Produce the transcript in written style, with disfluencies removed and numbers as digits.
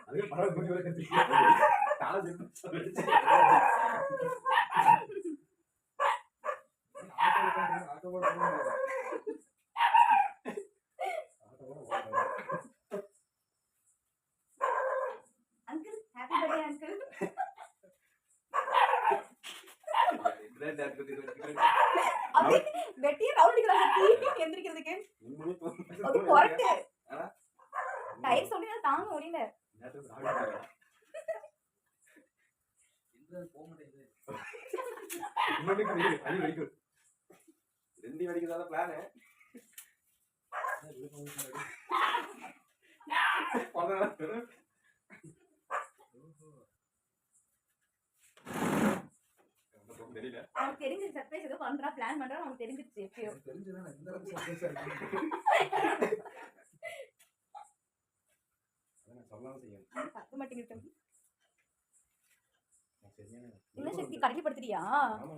அதுவே பரவாயில்ல கொஞ்சம் கத்தி college uncle happy birthday uncle. அப்படி வெட்டியே ரவுண்ட் அடிக்கலாம் எந்திரிக்கிறதுக்கு. அது கொரட்டு டயர் சொல்லி தாங்க முடியல. ரெண்டு வடிக்கிறதால பிளானு தெரியல. அவனுக்கு தெரிஞ்சு சர்ப்ரைஸ் ஏதோ பண்றா பிளான் பண்றா அவனுக்கு தெரிஞ்சிருச்சு எப்பயோ. தெரிஞ்சதானே இந்த அளவுக்கு சர்ப்ரைஸா இருக்கு. அத நான் சொல்லலாம் செய்யணும். பத்த மாட்டேங்குது. சரியான இல்ல சக்தி கடைக்கு படுத்துறியா? ஆமா